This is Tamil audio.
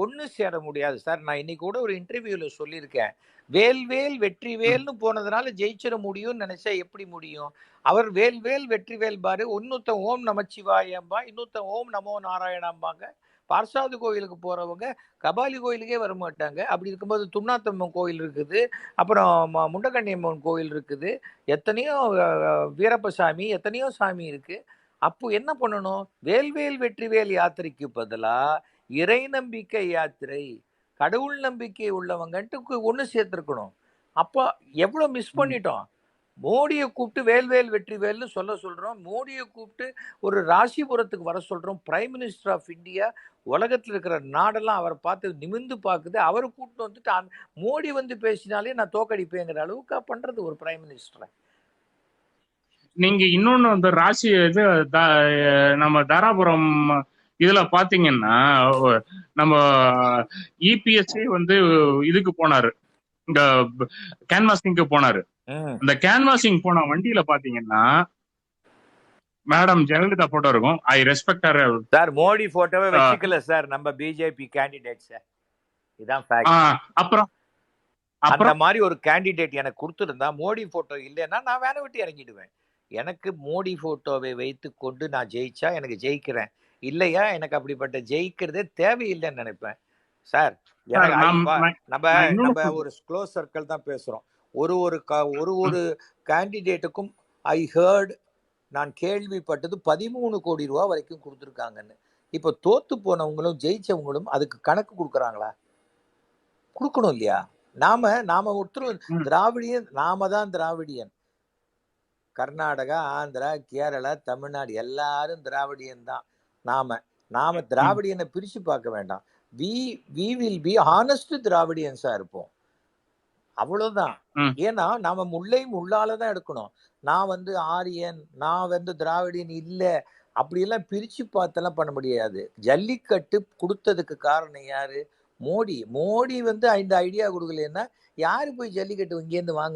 ஒண்ணு சேர முடியாது சார். நான் இன்னைக்கு கூட ஒரு இன்டர்வியூல சொல்லியிருக்கேன். வேல்வேல் வெற்றிவேல்னு போனதுனால ஜெயிச்சிட முடியும்னு நினைச்சா எப்படி முடியும்? அவர் வேல்வேல் வெற்றிவேல் பாரு, இன்னொருத்தன் ஓம் நமச்சிவாயம்பா, இன்னொருத்தன் ஓம் நமோ நாராயணாம்பாங்க. பார்சாது கோயிலுக்கு போறவங்க கபாலி கோயிலுக்கே வர மாட்டாங்க. அப்படி இருக்கும்போது துண்ணாத்தம்மன் கோயில் இருக்குது, அப்புறம் முண்டகண்ணியம்மன் கோயில் இருக்குது, எத்தனையோ வீரப்பசாமி, எத்தனையோ சாமி இருக்கு. அப்போ என்ன பண்ணணும்? வேல்வேல் வெற்றிவேல் யாத்திரைக்கு பதிலா இறை நம்பிக்கை யாத்திரை, கடவுள் நம்பிக்கை உள்ளவங்கன்ட்டு ஒண்ணு சேர்த்திருக்கணும். அப்போ எவ்வளவு மிஸ் பண்ணிட்டோம். மோடியை கூப்பிட்டு வேல்வேல் வெற்றிவேல்னு சொல்றோம். மோடியை கூப்பிட்டு ஒரு ராசிபுரத்துக்கு வர சொல்றோம். பிரைம் மினிஸ்டர் ஆஃப் இந்தியா உலகத்தில் இருக்கிற நாடெல்லாம் அவரை பார்த்து நிமிந்து பார்க்குது. அவரை கூப்பிட்டு வந்துட்டு மோடி வந்து பேசினாலே நான் தோக்கடிப்பேங்கிற அளவுக்கு பண்றது ஒரு பிரைம் மினிஸ்டரை. நீங்க இன்னொன்னு வந்து ராசி இது நம்ம தாராபுரம் இதுல பாத்தீங்கன்னா நம்ம இபிஎஸ்சி வந்து இதுக்கு போனாரு, இந்த கேன்வாசிங்க்கு போனாரு. இந்த கேன்வாசிங் போன வண்டியில பாத்தீங்கன்னா மேடம் ஜெயலலிதா போட்டோ இருக்கும். I respect sir. மோடி போட்டோவே வச்சுக்கல சார் நம்ம பிஜேபி கேண்டிடேட்ஸ். இதான் ஃபேக்ட். அப்புறம் அந்த மாதிரி ஒரு கேண்டிடேட் எனக்கு கொடுத்துருந்தா, மோடி போட்டோ இல்லைன்னா நான் வேலை விட்டு இறங்கிடுவேன். எனக்கு மோடி போட்டோவை வைத்து கொண்டு நான் ஜெயிச்சா எனக்கு ஜெயிக்கிறேன், இல்லையா எனக்கு அப்படிப்பட்ட ஜெயிக்கிறதே தேவையில்லைன்னு நினைப்பேன் சார். நம்ம ஒரு க்ளோஸ் சர்க்கிள் தான் பேசுறோம். ஒரு கேண்டிடேட்டுக்கும் ஐ ஹர்ட், நான் கேள்விப்பட்டது 13 கோடி ரூபா வரைக்கும் கொடுத்துருக்காங்கன்னு. இப்போ தோத்து போனவங்களும் ஜெயிச்சவங்களும் அதுக்கு கணக்கு கொடுக்குறாங்களா? கொடுக்கணும் இல்லையா? நாம ஒருத்தர் திராவிடியன், நாம தான் திராவிடியன். கர்நாடகா, ஆந்திரா, கேரளா, தமிழ்நாடு எல்லாரும் திராவிடியன் தான். நாம திராவிடியனை பிரிச்சு பார்க்க வேண்டாம். we will be honest திராவிடியன்ஸா இருப்போம், அவ்வளவுதான். ஏன்னா நாம முல்லை முள்ளாலதான் எடுக்கணும். நான் வந்து ஆரியன், நான் வந்து திராவிடியன் இல்ல, அப்படியெல்லாம் பிரிச்சு பார்த்தெல்லாம் பண்ண முடியாது. ஜல்லிக்கட்டு கொடுத்ததுக்கு காரணம் யாரு? மோடி. மோடி வந்து இந்த ஐடியா கொடுக்கலன்னா யாரு போய் ஜல்லிக்கட்டு இங்கேருந்து வாங்க